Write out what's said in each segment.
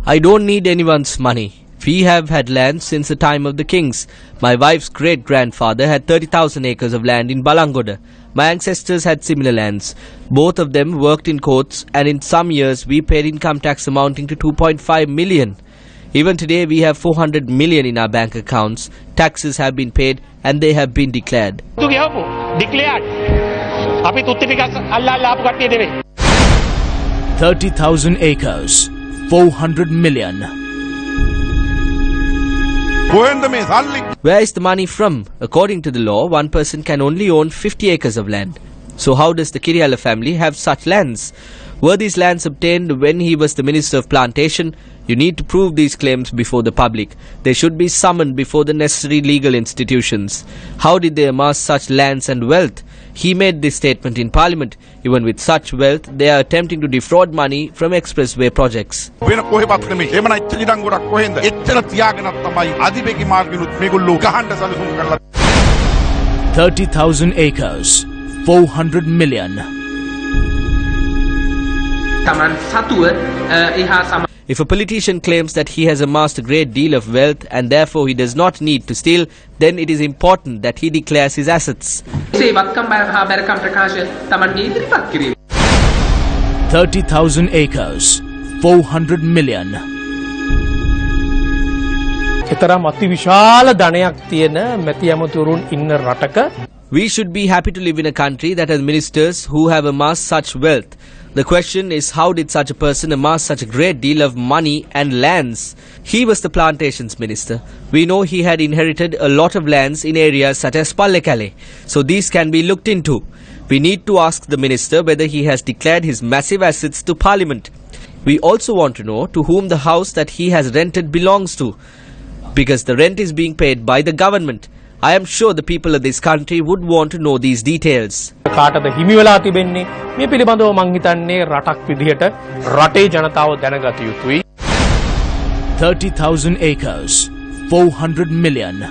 I don't need anyone's money. We have had land since the time of the kings. My wife's great-grandfather had 30,000 acres of land in Balangoda. My ancestors had similar lands. Both of them worked in courts, and in some years we paid income tax amounting to 2.5 million. Even today we have 400 million in our bank accounts. Taxes have been paid and they have been declared. 30,000 acres, 400 million. Where is the money from? According to the law, one person can only own 50 acres of land. So how does the Kiriyala family have such lands? Were these lands obtained when he was the Minister of Plantation? You need to prove these claims before the public. They should be summoned before the necessary legal institutions. How did they amass such lands and wealth? He made this statement in Parliament. Even with such wealth, they are attempting to defraud money from expressway projects. 30,000 acres, 400 million. If a politician claims that he has amassed a great deal of wealth and therefore he does not need to steal, then it is important that he declares his assets. 30,000 acres, 400 million. We should be happy to live in a country that has ministers who have amassed such wealth. The question is, how did such a person amass such a great deal of money and lands? He was the plantations minister. We know he had inherited a lot of lands in areas such as Pallekale. So these can be looked into. We need to ask the minister whether he has declared his massive assets to Parliament. We also want to know to whom the house that he has rented belongs to, because the rent is being paid by the government. I am sure the people of this country would want to know these details. 30,000 acres, 400 million.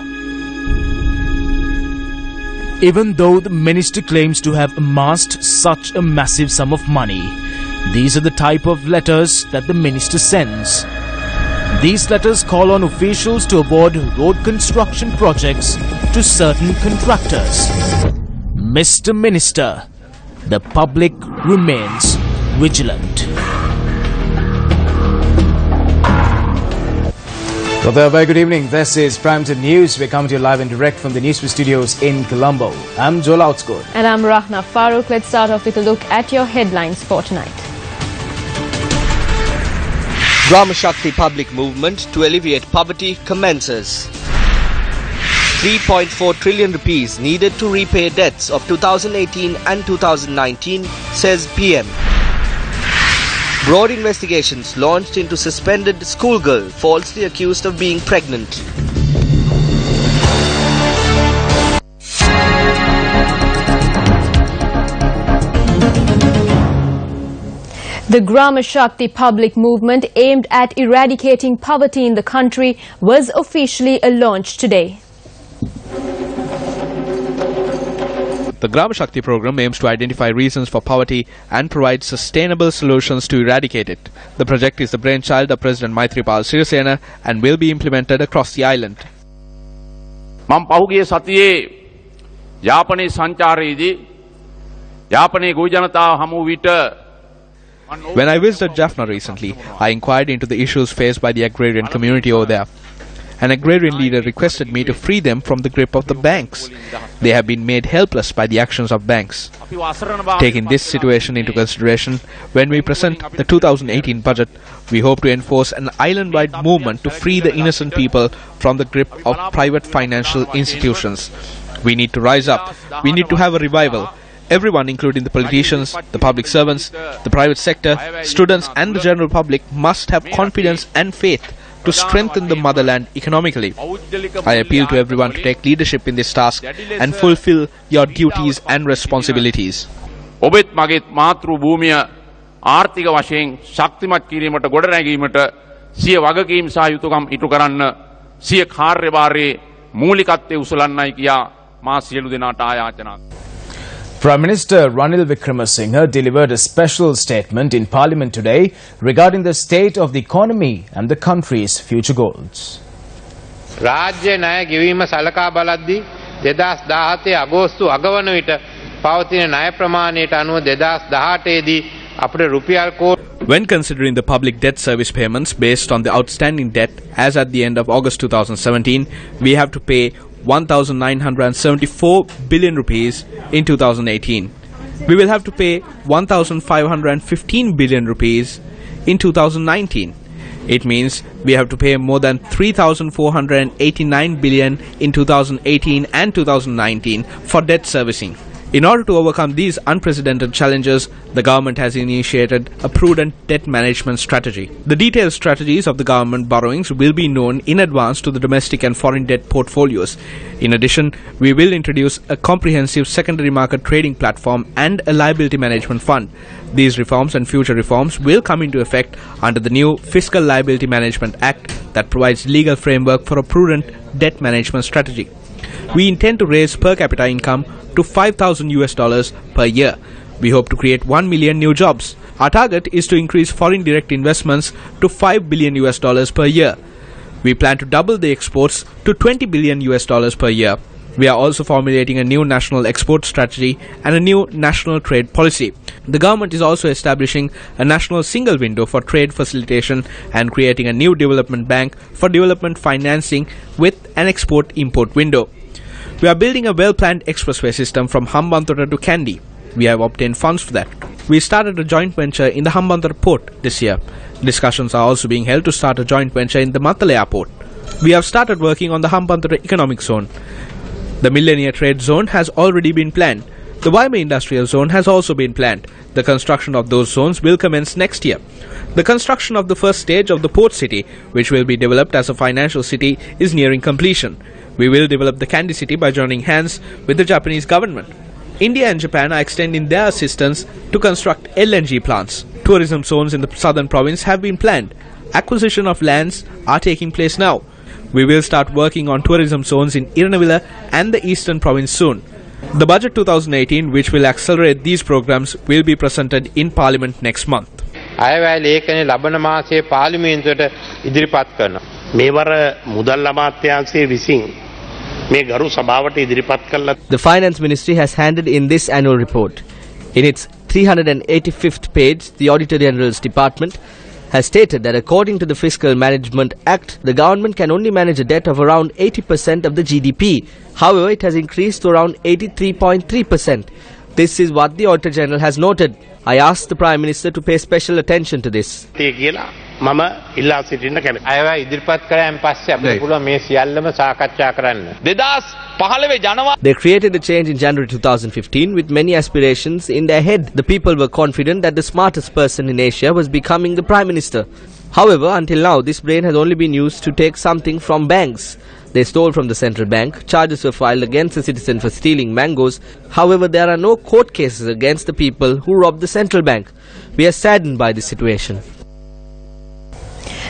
Even though the minister claims to have amassed such a massive sum of money, these are the type of letters that the minister sends. These letters call on officials to award road construction projects to certain contractors. Mr. Minister, the public remains vigilant. Well, there, very good evening. This is Primetime News. We're coming to you live and direct from the Newsfirst studios in Colombo. I'm Joel Outscourt. And I'm Rahna Farouk. Let's start off with a look at your headlines for tonight. Grama Shakti public movement to alleviate poverty commences. 3.4 trillion rupees needed to repay debts of 2018 and 2019, says PM. Broad investigations launched into suspended schoolgirl falsely accused of being pregnant. The Grama Shakti public movement aimed at eradicating poverty in the country was officially launched today. The Grama Shakti program aims to identify reasons for poverty and provide sustainable solutions to eradicate it. The project is the brainchild of President Maithripala Sirisena and will be implemented across the island. මම පහුගිය සතියේ යාපනයේ සංචාරයේදී යාපනයේ ගොවි ජනතාව හමු විට When I visited Jaffna recently, I inquired into the issues faced by the agrarian community over there. An agrarian leader requested me to free them from the grip of the banks. They have been made helpless by the actions of banks. Taking this situation into consideration, when we present the 2018 budget, we hope to enforce an island-wide movement to free the innocent people from the grip of private financial institutions. We need to rise up. We need to have a revival. Everyone, including the politicians, the public servants, the private sector, students and the general public must have confidence and faith to strengthen the motherland economically. I appeal to everyone to take leadership in this task and fulfill your duties and responsibilities. ඔබත් මගේත් මාතෘ භූමිය ආර්ථික වශයෙන් ශක්තිමත් කිරීමට ගොඩනැගීමට සිය වගකීම් සහ යුතුයකම් ඉටු කරන්න සිය කාර්යභාරයේ මූලිකත්වයේ උසලන්නයි කියා මා සියලු දෙනාට ආයාචනා. Prime Minister Ranil Wickremesinghe delivered a special statement in Parliament today regarding the state of the economy and the country's future goals. රාජ්‍ය ණය ගෙවීම සලකා බලද්දී 2017 අගෝස්තු අගවන විට පවතින ණය ප්‍රමාණයට අනුව 2018 දී අපිට රුපියල් කෝටි. When considering the public debt service payments based on the outstanding debt as at the end of August 2017, we have to pay 1,974 billion rupees in 2018. We will have to pay 1,515 billion rupees in 2019. It means we have to pay more than 3,489 billion in 2018 and 2019 for debt servicing. In order to overcome these unprecedented challenges, the government has initiated a prudent debt management strategy. The detailed strategies of the government borrowings will be known in advance to the domestic and foreign debt portfolios. In addition, we will introduce a comprehensive secondary market trading platform and a liability management fund. These reforms and future reforms will come into effect under the new Fiscal Liability Management Act that provides legal framework for a prudent debt management strategy. We intend to raise per capita income to $5,000 per year. We hope to create 1 million new jobs. Our target is to increase foreign direct investments to $5 billion per year. We plan to double the exports to $20 billion per year. We are also formulating a new national export strategy and a new national trade policy. The government is also establishing a national single window for trade facilitation and creating a new development bank for development financing with an export-import window. We are building a well-planned expressway system from Hambantota to Kandy. We have obtained funds for that. We started a joint venture in the Hambantota port this year. Discussions are also being held to start a joint venture in the Mathalaya port. We have started working on the Hambantota economic zone. The Millennia Trade Zone has already been planned. The Waima Industrial Zone has also been planned. The construction of those zones will commence next year. The construction of the first stage of the port city, which will be developed as a financial city, is nearing completion. We will develop the Kandy city by joining hands with the Japanese government. India and Japan are extending their assistance to construct LNG plants. Tourism zones in the southern province have been planned. Acquisition of lands are taking place now. We will start working on tourism zones in Iranavilla and the eastern province soon. The budget 2018, which will accelerate these programs, will be presented in Parliament next month. අයවැය ලේඛනය ලබන මාසයේ පාර්ලිමේන්තුවට ඉදිරිපත් කරනවා. මේවර මුදල් අමාත්‍යාංශයේ විසින් මේ ගරු සභාවට ඉදිරිපත් කළා. The Finance Ministry has handed in this annual report. In its 385th page, the Auditor General's Department has stated that according to the Fiscal Management Act, the government can only manage a debt of around 80% of the GDP. However, it has increased to around 83.3%. This is what the Auditor General has noted. I asked the Prime Minister to pay special attention to this. මම ඉල්ලා සිටින්න කැමතියි. අයවැය ඉදිරිපත් කරායින් පස්සේ අපිට පුළුවන් මේ සියල්ලම සාකච්ඡා කරන්න. 2015 ජනවාරි. They created the change in January 2015 with many aspirations in their head. The people were confident that the smartest person in Asia was becoming the Prime Minister. However, until now, this brain has only been used to take something from banks. They stole from the central bank. Charges were filed against the citizen for stealing mangoes. However, there are no court cases against the people who robbed the central bank. We are saddened by this situation.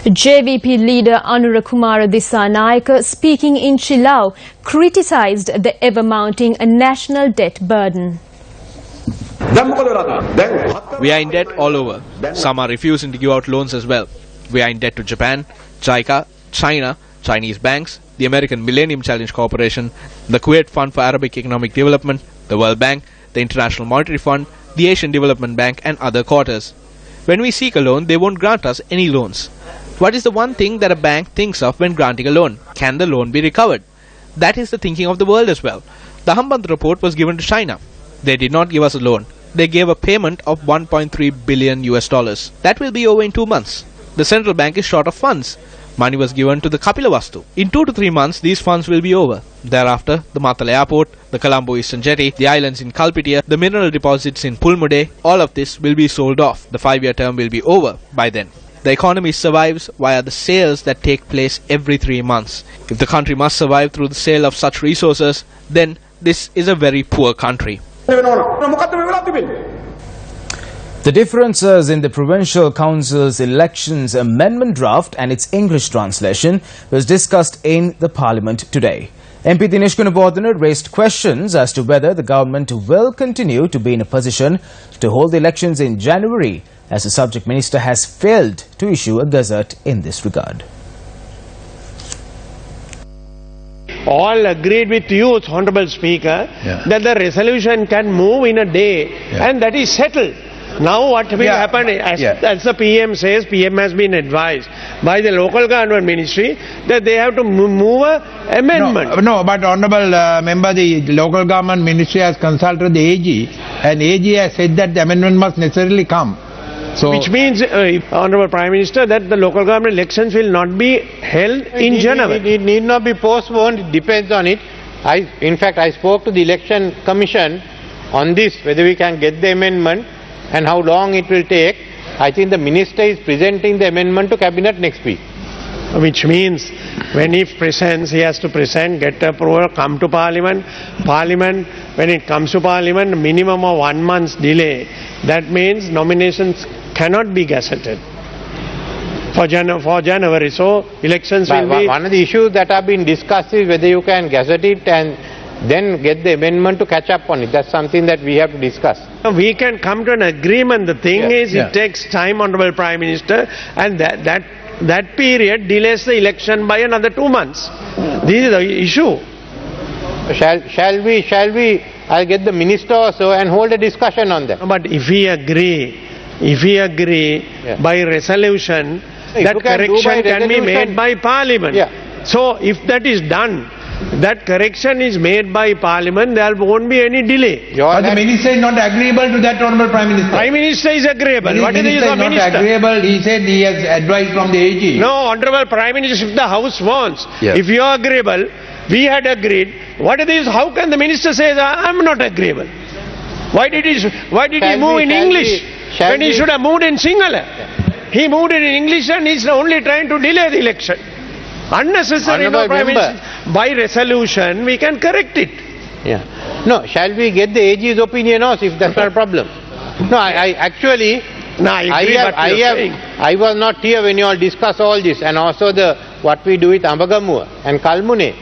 JVP leader Anurakumara Dissanayake, speaking in Chilao, criticised the ever-mounting national debt burden. We are in debt all over. Some are refusing to give out loans as well. We are in debt to Japan, JICA, China, Chinese banks, the American Millennium Challenge Corporation, the Kuwait Fund for Arabic Economic Development, the World Bank, the International Monetary Fund, the Asian Development Bank and other quarters. When we seek a loan, they won't grant us any loans. What is the one thing that a bank thinks of when granting a loan? Can the loan be recovered? That is the thinking of the world as well. The Hambantota report was given to China. They did not give us a loan. They gave a payment of $1.3 billion. That will be over in 2 months. The central bank is short of funds. Money was given to the Kapilavastu. In 2 to 3 months, these funds will be over. Thereafter, the Mathalaya port, the Colombo Eastern Jetty, the islands in Kalpitia, the mineral deposits in Pulmude, all of this will be sold off. The 5-year term will be over by then. The economy survives via the sales that take place every 3 months. If the country must survive through the sale of such resources, then this is a very poor country. The differences in the Provincial Council's elections amendment draft and its English translation was discussed in the Parliament today. MP Dinesh Gunabodhana raised questions as to whether the government will continue to be in a position to hold the elections in January, as the subject minister has failed to issue a gazette in this regard. All agreed with you, Honorable Speaker, that the resolution can move in a day and that is settled. Now what will happen, as the PM says, PM has been advised by the local government ministry that they have to move an amendment. No, but Honourable Member, the local government ministry has consulted the AG and AG has said that the amendment must necessarily come. So, which means, Honourable Prime Minister, that the local government elections will not be held in January. It need not be postponed, it depends on it. In fact, I spoke to the Election Commission on this, whether we can get the amendment and how long it will take. I think the Minister is presenting the amendment to Cabinet next week. Which means, when he presents, he has to present, get approval, come to Parliament. Parliament, when it comes to Parliament, minimum of 1 month's delay. That means nominations cannot be gazetted for January. So, elections will be... One of the issues that have been discussed is whether you can gazette it and then get the amendment to catch up on it. That's something that we have to discuss. We can come to an agreement. The thing is, it takes time, Honourable Prime Minister, and that period delays the election by another 2 months. This is the issue. Shall we, I'll get the Minister also and hold a discussion on that. But if we agree by resolution, that correction can be made by Parliament. So if that is done, that correction is made by Parliament, there won't be any delay. But the Minister is not agreeable to that, Honourable Prime Minister. Prime Minister is agreeable. What is the Minister? Not agreeable. He said he has advice from the AG. No, Honourable Prime Minister, if the House wants, if you are agreeable, we had agreed. What is this? How can the Minister say I am not agreeable? Why did he move in English when he should have moved in Sinhala? He moved in English and he is only trying to delay the election. Unnecessary, no, Prime Minister. By resolution, we can correct it. No, shall we get the AG's opinion also, if that's not a problem? No, I was not here when you all discuss all this, and also what we do with Ambagamua and Kalmune.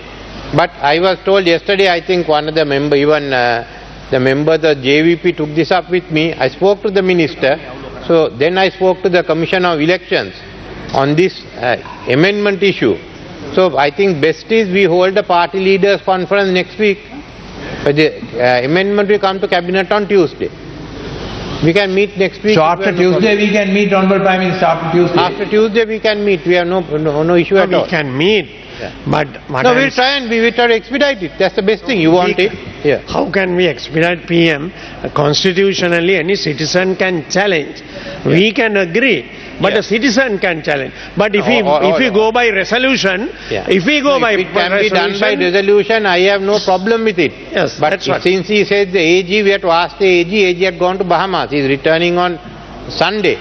But I was told yesterday, I think one of the member, even the member, the JVP took this up with me. I spoke to the Minister. So then I spoke to the Commission of Elections on this amendment issue. So I think best is we hold a party leaders conference next week. The amendment will come to Cabinet on Tuesday. We can meet next week. So after Tuesday we can meet, Honourable Prime Minister, after Tuesday? After Tuesday we can meet. We have no issue at all. We can meet. But no, we'll try to expedite it. That's the best thing. You want it? How can we expedite PM? Constitutionally, any citizen can challenge. We can agree, but a citizen can challenge. But if we go by resolution, if it can be done by resolution, I have no problem with it. Yes, but since he said the AG, we have to ask the AG. AG had gone to Bahamas. He is returning on Sunday.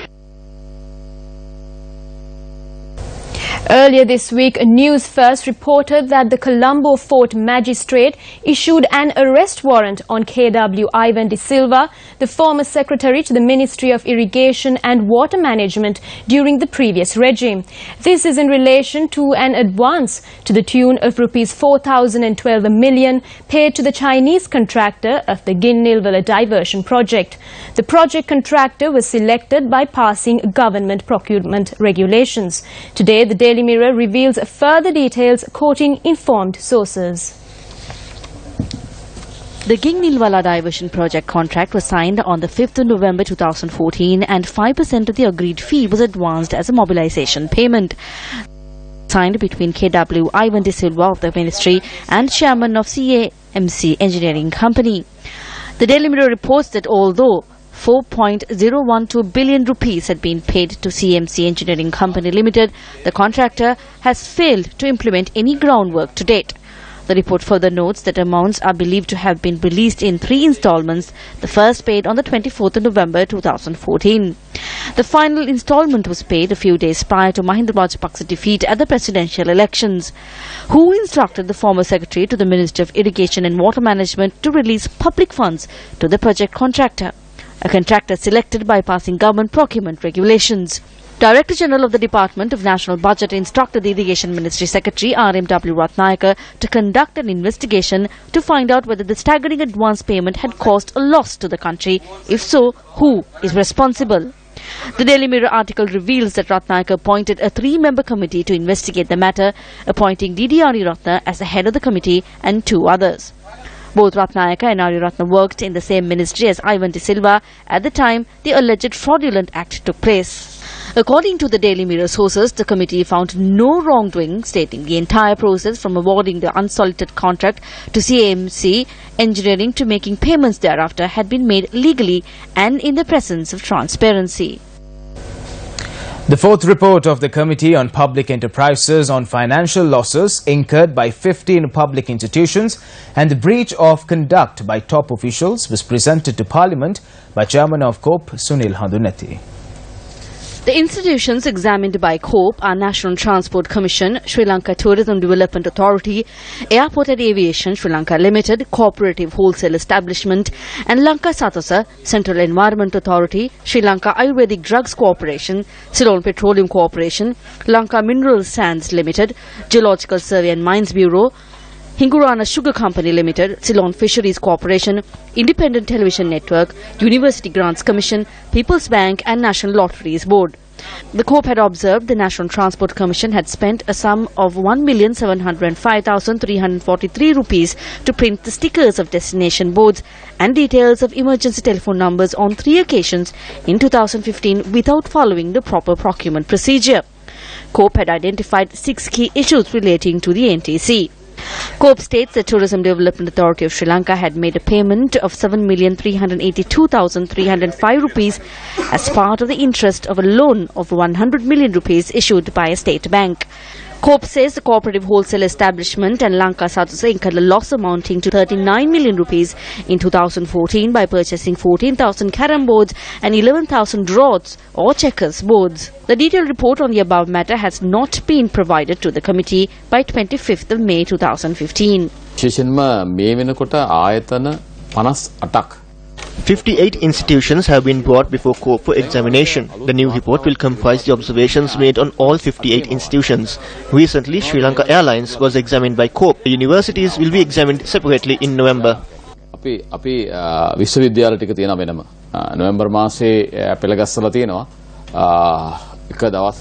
Earlier this week, Newsfirst reported that the Colombo Fort Magistrate issued an arrest warrant on KW Ivan De Silva, the former secretary to the Ministry of Irrigation and Water Management during the previous regime. This is in relation to an advance to the tune of Rs 4,012 million paid to the Chinese contractor of the Ginnilwala diversion project. The project contractor was selected by passing government procurement regulations. Today, the Daily Mirror reveals further details, quoting informed sources. The Ginnilwala diversion project contract was signed on the 5th of November 2014 and 5% of the agreed fee was advanced as a mobilization payment. Signed between KW Ivan De Silva of the Ministry and chairman of CAMC Engineering Company. The Daily Mirror reports that although 4.012 billion rupees had been paid to CMC Engineering Company Limited, the contractor has failed to implement any groundwork to date. The report further notes that amounts are believed to have been released in 3 installments, the first paid on the 24th of November 2014. The final installment was paid a few days prior to Mahinda Rajapaksa's defeat at the presidential elections, who instructed the former secretary to the Ministry of Irrigation and Water Management to release public funds to the project contractor, a contractor selected by passing government procurement regulations. Director General of the Department of National Budget instructed the Irrigation Ministry Secretary RMW Ratnayaka to conduct an investigation to find out whether the staggering advance payment had caused a loss to the country. If so, who is responsible? The Daily Mirror article reveals that Ratnayaka appointed a 3-member committee to investigate the matter, appointing D.D. Ariyaratne as the head of the committee and 2 others. Both Ratnayaka and Ariyaratne worked in the same ministry as Ivan De Silva at the time the alleged fraudulent act took place. According to the Daily Mirror sources, the committee found no wrongdoing, stating the entire process from awarding the unsolicited contract to CAMC Engineering to making payments thereafter had been made legally and in the presence of transparency. The 4th report of the Committee on Public Enterprises on financial losses incurred by 15 public institutions and the breach of conduct by top officials was presented to Parliament by Chairman of COPE, Sunil Handunethi. The institutions examined by COPE are National Transport Commission, Sri Lanka Tourism Development Authority, Airport and Aviation Sri Lanka Limited, Cooperative Wholesale Establishment, and Lanka Sathosa, Central Environment Authority, Sri Lanka Ayurvedic Drugs Corporation, Ceylon Petroleum Corporation, Lanka Mineral Sands Limited, Geological Survey and Mines Bureau, Hingurana Sugar Company Limited, Ceylon Fisheries Corporation, Independent Television Network, University Grants Commission, People's Bank and National Lotteries Board. The COPE had observed the National Transport Commission had spent a sum of 1,705,343 rupees to print the stickers of destination boards and details of emergency telephone numbers on 3 occasions in 2015 without following the proper procurement procedure. COPE had identified 6 key issues relating to the NTC. COPE states the Tourism Development Authority of Sri Lanka had made a payment of 7,382,305 rupees as part of the interest of a loan of 100 million rupees issued by a state bank. COPE says the Cooperative Wholesale Establishment and Lanka Sathosa incurred a loss amounting to 39 million rupees in 2014 by purchasing 14,000 carom boards and 11,000 rods or checkers boards. The detailed report on the above matter has not been provided to the committee by 25th of May 2015. 58 institutions have been brought before COPE for examination. The new report will comprise the observations made on all 58 institutions. Recently, Sri Lanka Airlines was examined by COPE. The universities will be examined separately in November. විශ්වවිද්‍යාල ටික තියෙනවා වෙනම. නොවැම්බර් මාසේ පෙළගස්සලා තියෙනවා. එක දවස්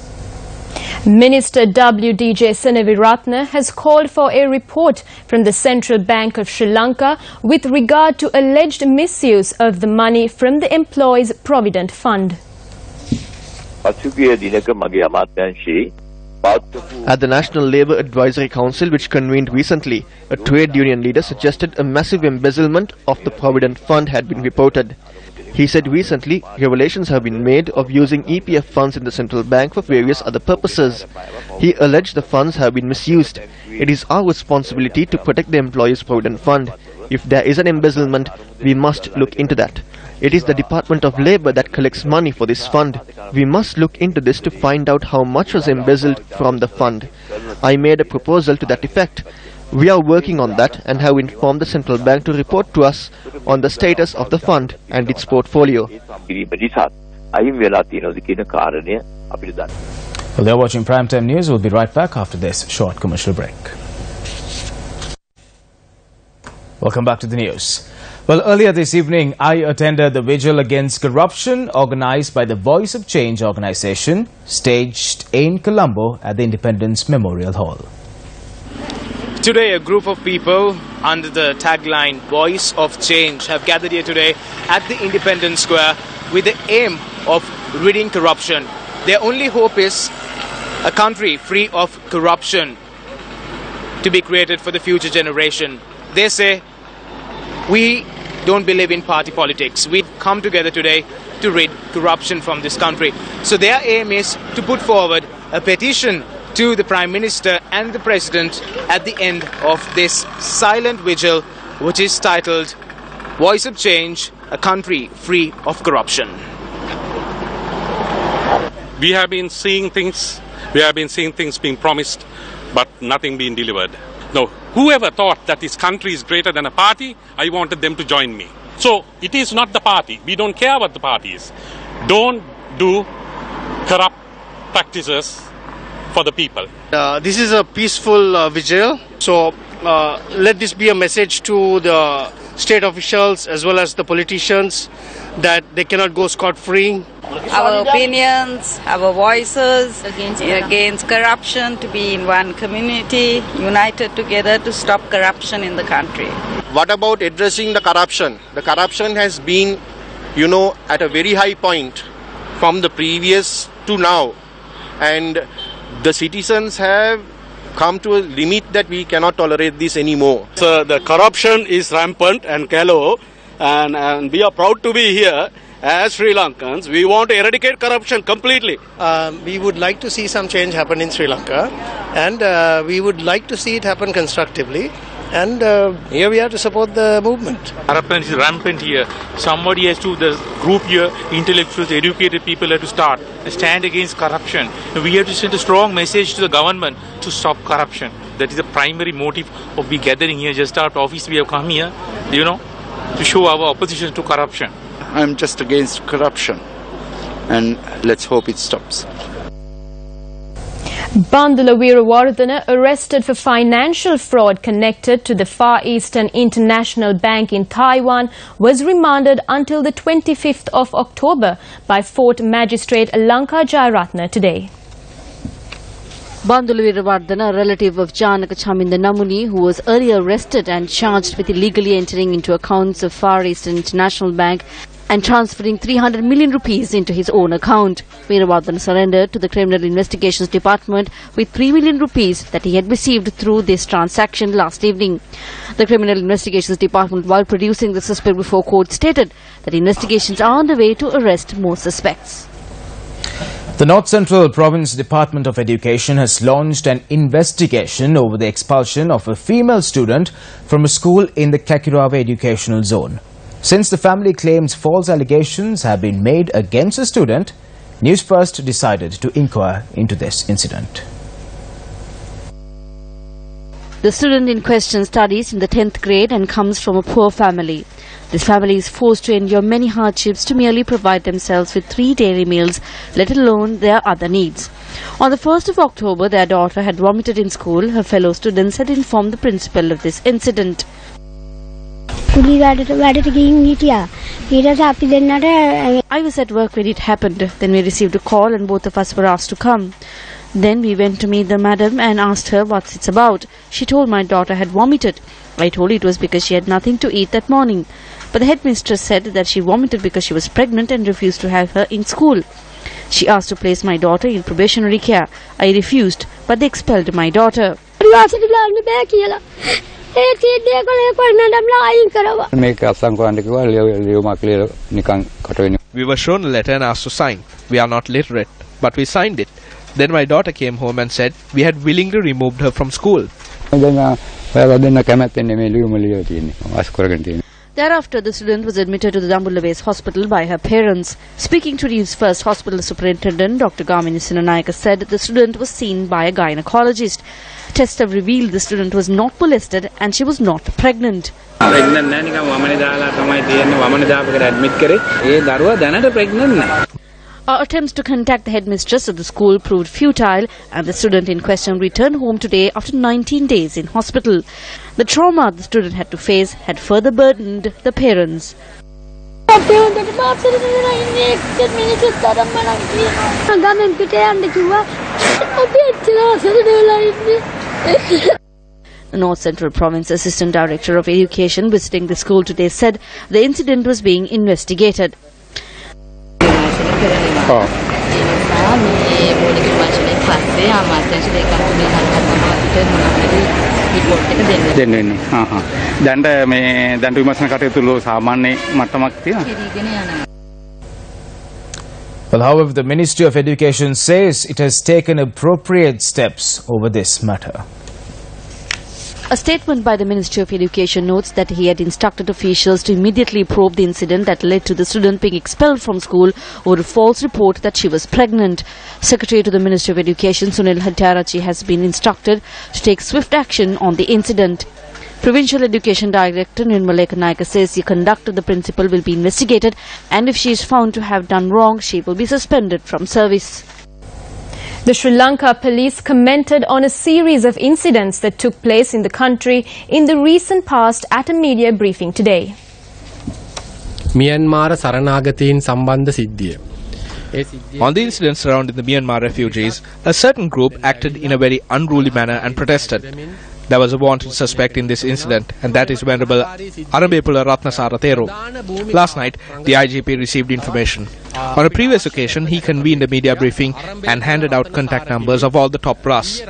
Minister W.D.J. Senaviratne has called for a report from the Central Bank of Sri Lanka with regard to alleged misuse of the money from the Employees' Provident Fund. At the National Labour Advisory Council, which convened recently, a trade union leader suggested a massive embezzlement of the Provident Fund had been reported. He said recently revelations have been made of using EPF funds in the central bank for various other purposes. He alleged the funds have been misused. It is our responsibility to protect the Employees' Provident Fund. If there is an embezzlement, we must look into that. It is the Department of Labour that collects money for this fund. We must look into this to find out how much was embezzled from the fund. I made a proposal to that effect. We are working on that and have informed the central bank to report to us on the status of the fund and its portfolio. Well, they're watching Primetime News. We'll be right back after this short commercial break. Welcome back to the news. Well, earlier this evening, I attended the vigil against corruption organized by the Voice of Change organization, staged in Colombo at the Independence Memorial Hall. Today, a group of people under the tagline Voice of Change have gathered here today at the Independence Square with the aim of ridding corruption. Their only hope is a country free of corruption to be created for the future generation. They say, we don't believe in party politics. We've come together today to rid corruption from this country. So their aim is to put forward a petition to the Prime Minister and the President at the end of this silent vigil, which is titled Voice of Change, a country free of corruption. We have been seeing things being promised, but nothing being delivered. No, whoever thought that this country is greater than a party, I wanted them to join me. So it is not the party. We don't care what the party is. Don't do corrupt practices for the people. This is a peaceful vigil, so let this be a message to the state officials as well as the politicians that they cannot go scot-free. Our opinions, our voices against corruption, to be in one community, united together to stop corruption in the country. What about addressing the corruption? The corruption has been, at a very high point from the previous to now. And the citizens have come to a limit that we cannot tolerate this anymore. So the corruption is rampant and callow, and we are proud to be here as Sri Lankans. We want to eradicate corruption completely. We would like to see some change happen in Sri Lanka, and we would like to see it happen constructively. And here we are to support the movement. Corruption is rampant here. Somebody has to, the group here, intellectuals, educated people have to stand against corruption. We have to send a strong message to the government to stop corruption. That is the primary motive of we gathering here. Just after office we have come here, to show our opposition to corruption. I'm just against corruption, and let's hope it stops. Bandula Weerawardena, arrested for financial fraud connected to the Far Eastern International Bank in Taiwan, was remanded until the 25th of October by Fort Magistrate Lanka Jayaratna today. Bandula Weerawardena, a relative of Janaka Chaminda Namuni, who was earlier arrested and charged with illegally entering into accounts of Far Eastern International Bank and transferring 300 million rupees into his own account. Weerawardena surrendered to the Criminal Investigations Department with 3 million rupees that he had received through this transaction last evening. The Criminal Investigations Department, while producing the suspect before court, stated that investigations are underway to arrest more suspects. The North Central Province Department of Education has launched an investigation over the expulsion of a female student from a school in the Kakirawa Educational Zone. Since the family claims false allegations have been made against the student, Newsfirst decided to inquire into this incident. The student in question studies in the 10th grade and comes from a poor family. This family is forced to endure many hardships to merely provide themselves with 3 daily meals, let alone their other needs. On the 1st of October, their daughter had vomited in school. Her fellow students had informed the principal of this incident. I was at work when it happened. Then we received a call and both of us were asked to come. Then we went to meet the madam and asked her what it's about. She told my daughter had vomited. I told it was because she had nothing to eat that morning. But the headmistress said that she vomited because she was pregnant and refused to have her in school. She asked to place my daughter in probationary care. I refused, but they expelled my daughter. We were shown a letter and asked to sign. We are not literate, but we signed it. Then my daughter came home and said we had willingly removed her from school. Thereafter, the student was admitted to the Dambula Hospital by her parents. Speaking to Newsfirst Hospital Superintendent Dr. Gamini Sinanayaka said the student was seen by a gynecologist. Tests have revealed the student was not molested and she was not pregnant. Our attempts to contact the headmistress of the school proved futile, and the student in question returned home today after 19 days in hospital. The trauma the student had to face had further burdened the parents. The North Central Province Assistant Director of Education visiting the school today said the incident was being investigated. Well, however, the Ministry of Education says it has taken appropriate steps over this matter. A statement by the Ministry of Education notes that he had instructed officials to immediately probe the incident that led to the student being expelled from school over a false report that she was pregnant. Secretary to the Ministry of Education, Sunil Hattarachi, has been instructed to take swift action on the incident. Provincial Education Director Nirmaleka Naika says the conduct of the principal will be investigated, and if she is found to have done wrong, she will be suspended from service. The Sri Lanka police commented on a series of incidents that took place in the country in the recent past at a media briefing today. Myanmar Saranagatin Sambandha Siddhiya. On the incidents surrounding the Myanmar refugees, a certain group acted in a very unruly manner and protested. There was a wanted suspect in this incident, and that is Venerable Arambepula Ratnasara Thero. Last night, the IGP received information. On a previous occasion, he convened a media briefing and handed out contact numbers of all the top brass.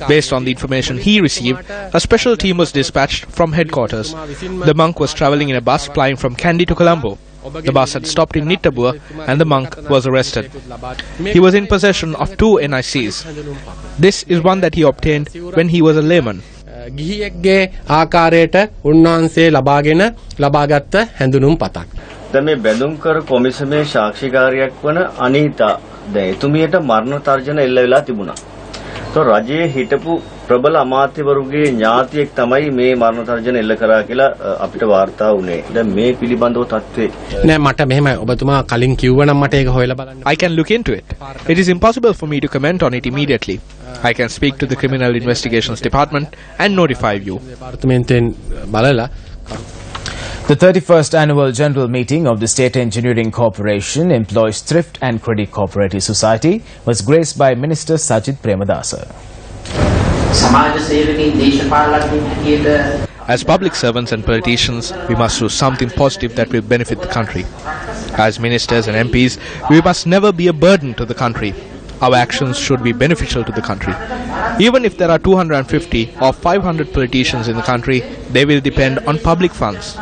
Based on the information he received, a special team was dispatched from headquarters. The monk was travelling in a bus plying from Kandy to Colombo. The bus had stopped in Nittabur and the monk was arrested. He was in possession of 2 NICs. This is one that he obtained when he was a layman. ගිහියෙක්ගේ ආකාරයට උන්වහන්සේ ලබාගත්ත හැඳුනුම් පතක්. දැන් මේ බැඳුම්කර කොමිසමේ සාක්ෂිකාරියක් වන අනීතා දැන් එතුමියට මරණ තර්ජන එල්ල වෙලා තිබුණා. તો රජයේ හිටපු ප්‍රබල අමාත්‍යවරුගේ ඥාතියෙක් තමයි මේ මරණ තර්ජන එල්ල කරා කියලා අපිට වාර්තා වුණේ. දැන් මේ පිළිබඳව තත්ත්වේ නෑ මට මෙහෙමයි ඔබතුමා කලින් කිව්වනම් මට ඒක හොයලා බලන්න. I can look into it. It is impossible for me to comment on it immediately. I can speak to the Criminal Investigations Department and notify you. The 31st Annual General Meeting of the State Engineering Corporation, Employees Thrift and Credit Cooperative Society, was graced by Minister Sajith Premadasa. As public servants and politicians, we must do something positive that will benefit the country. As ministers and MPs, we must never be a burden to the country. Our actions should be beneficial to the country. Even if there are 250 or 500 politicians in the country, they will depend on public funds.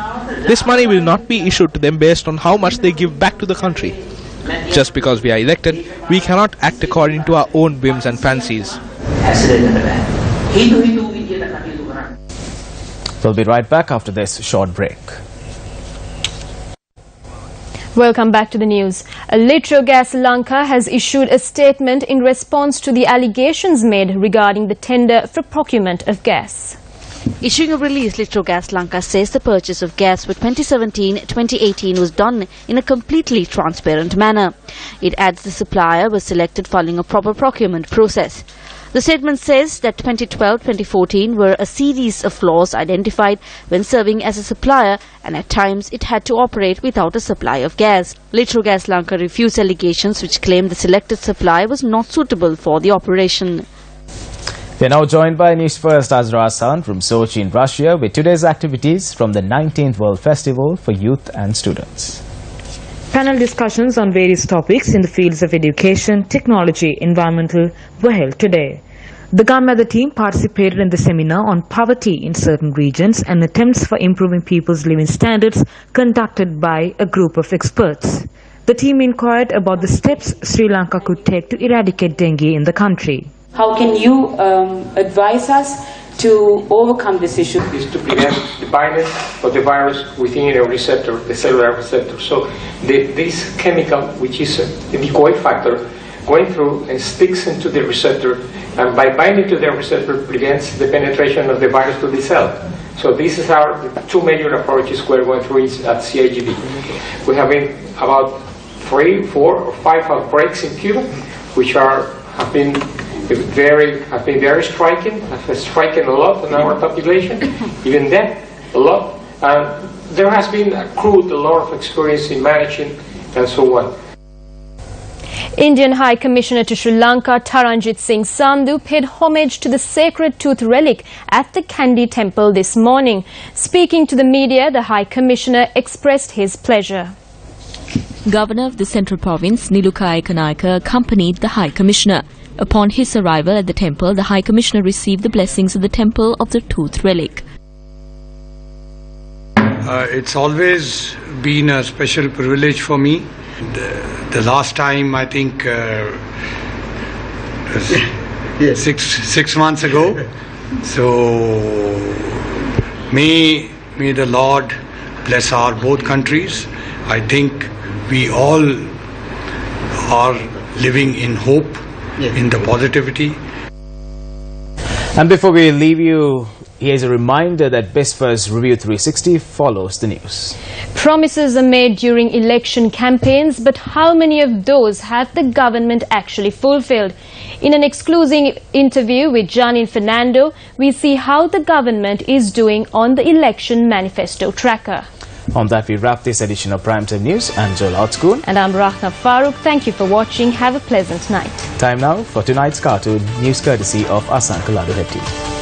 This money will not be issued to them based on how much they give back to the country. Just because we are elected, we cannot act according to our own whims and fancies. We'll be right back after this short break. Welcome back to the news. Gas Lanka has issued a statement in response to the allegations made regarding the tender for procurement of gas. Issuing a release, Gas Lanka says the purchase of gas for 2017-2018 was done in a completely transparent manner. It adds the supplier was selected following a proper procurement process. The statement says that 2012-2014 were a series of flaws identified when serving as a supplier, and at times it had to operate without a supply of gas. Gas Lanka refused allegations which claim the selected supply was not suitable for the operation. We are now joined by Newsfirst Azra Hassan from Sochi in Russia with today's activities from the 19th World Festival for Youth and Students. Panel discussions on various topics in the fields of education, technology, environmental were held today. The Grandmother team participated in the seminar on poverty in certain regions and attempts for improving people's living standards conducted by a group of experts. The team inquired about the steps Sri Lanka could take to eradicate dengue in the country. How can you advise us to overcome this issue? Is to prevent the binding of the virus within a receptor, the cellular receptor. So this chemical, which is a decoy factor, going through and sticks into the receptor, and by binding to the receptor prevents the penetration of the virus to the cell. So this is our 2 major approaches we're going through at CIGB. We have been about 3, 4, or 5 outbreaks in Cuba, which have been very striking, have striking a lot in our population, even then a lot. There has been accrued a lot of experience in managing and so on. Indian High Commissioner to Sri Lanka Taranjit Singh Sandhu paid homage to the sacred tooth relic at the Kandy temple this morning. Speaking to the media, the High Commissioner expressed his pleasure. Governor of the Central Province, Nilukai Kanayaka, accompanied the High Commissioner. Upon his arrival at the temple, the High Commissioner received the blessings of the temple of the tooth relic. It's always been a special privilege for me. The last time, I think, yes. six months ago. So may the Lord bless our both countries. I think we all are living in hope, in the positivity. And before we leave you Here's a reminder that BISFA's Review 360 follows the news. Promises are made during election campaigns, but how many of those have the government actually fulfilled? In an exclusive interview with Janin Fernando, we see how the government is doing on the election manifesto tracker. On that, we wrap this edition of Primetime News. I'm Joel Outschool. And I'm Rahna Farooq. Thank you for watching. Have a pleasant night. Time now for tonight's cartoon, news courtesy of Asanka Laduhetti.